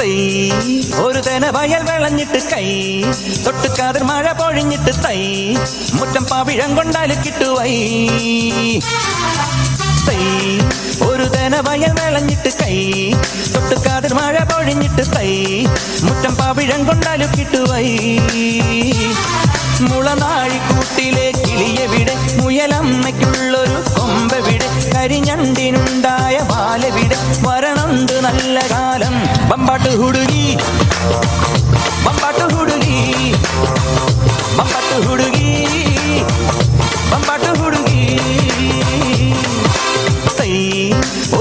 തൈ ഒരു തന വയൽ വിളഞ്ഞിട്ട് കൈ തൊട്ടുകാതിർ മഴ പൊഴിഞ്ഞിട്ട് തൈ മുറ്റം പാവിഴം കൊണ്ടാല് കിട്ടുവൈ തൈ ഒരു തന വയൽ വിളഞ്ഞിട്ട് കൈ തൊട്ടുകാതിർ മഴ പൊഴിഞ്ഞിട്ട് തൈ മുറ്റം പാവിഴം കൊണ്ടാല് കിട്ടുവൈ മുളനാഴിക്കൂട്ടിലെ കിളിയെവിടെ മുയലമ്മയ്ക്കുള്ളൊരു കൊമ്പെവിടെ കരിഞ്ഞണ്ടിനുണ്ടായ ബാലെവിടെ വരണുണ്ട് നല്ല കാലം ബമ്പാട്ട് ഹുടുകി ബമ്പാട്ട് ഹുടുകി ബമ്പാട്ട് ഹുടുകി ബമ്പാട്ട് ഹുടുകി തൈ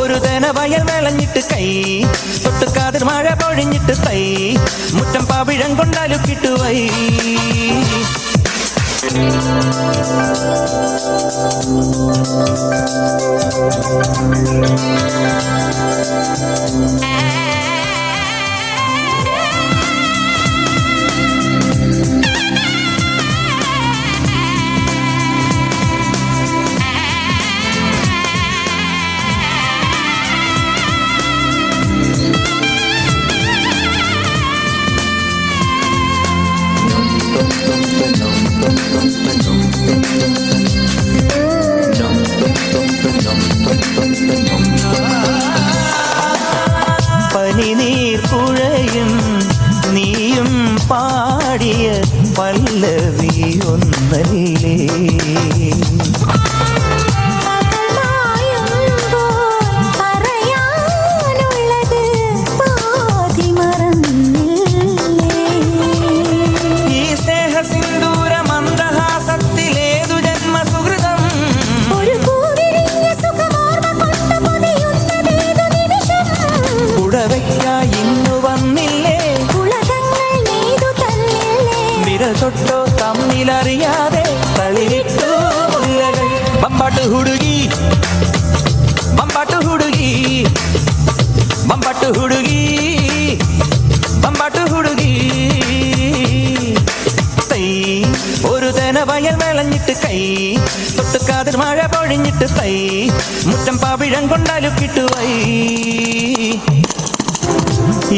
ഒരു തന വയൽ വിളഞ്ഞിട്ട് കൈ തൊട്ടുകാതിർ മഴ പൊഴിഞ്ഞിട്ട് തൈ മുറ്റം പാവിഴം കൊണ്ടാലു കിട്ടുവൈ പനിനീർ പുഴയും നീയും പാടിയ പല്ലവി ഒന്നല്ലേ തൊട്ടോ തമ്മിലറിയാതെ തളിരിട്ടു മുല്ലകൾ ബമ്പാട്ട് ഹുടുകി ബമ്പാട്ട് ഹുടുകി ബമ്പാട്ട് ഹുടുകി ബമ്പാട്ട് ഹുടുകി തൈ ഒരു തന വയൽ വിളഞ്ഞിട്ട് കൈ തൊട്ടുകാതിർ മഴ പൊഴിഞ്ഞിട്ട് തൈ മുറ്റം പാവിഴം കൊണ്ടാലു കിട്ടുവൈ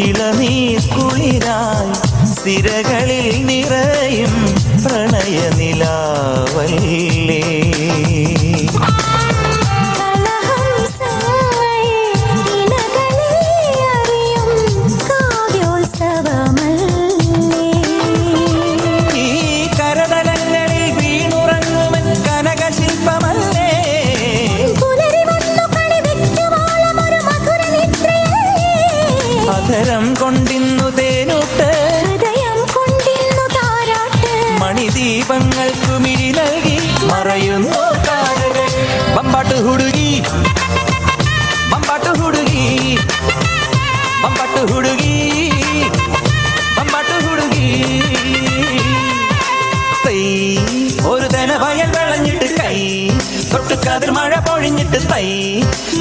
ഇളനീർ കുളിരായി സിരകളിൽ നിറയും പ്രണയനിലാവല്ലേ ഈ കരതലങ്ങളിൽ വീണുറങ്ങുമൻ കനകശില്പമല്ലേ അധരം കൊണ്ടിന്നു തേനൂട്ട് മണിദീപങ്ങൾക്കു മിഴി നൽകി മറയുന്നു താരകൾ ബമ്പാട്ട് ഹുടുകി ബമ്പാട്ട് ഹുടുകി ബമ്പാട്ട് ഹുടുകി ബമ്പാട്ട് ഹുടുകി തൈ ഒരു തന വയൽ വിളഞ്ഞിട്ട് കൈ തൊട്ടുകാതിർ മഴ പൊഴിഞ്ഞിട്ട് തൈ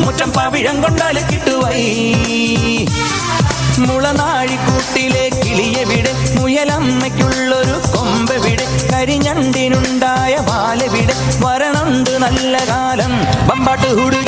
മുറ്റം പാവിഴം കൊണ്ടാല് കിട്ടുവൈ മുളനാഴിക്കൂട്ടിലെ കിളിയെവിടെ മുയലമ്മയ്ക്കുള്ളൊരു കൊമ്പെവിടെ കരിഞ്ഞണ്ടിനുണ്ടായ ബാലെവിടെ വരണുണ്ട് നല്ല കാലം ബമ്പാട്ട് ഹുടുകി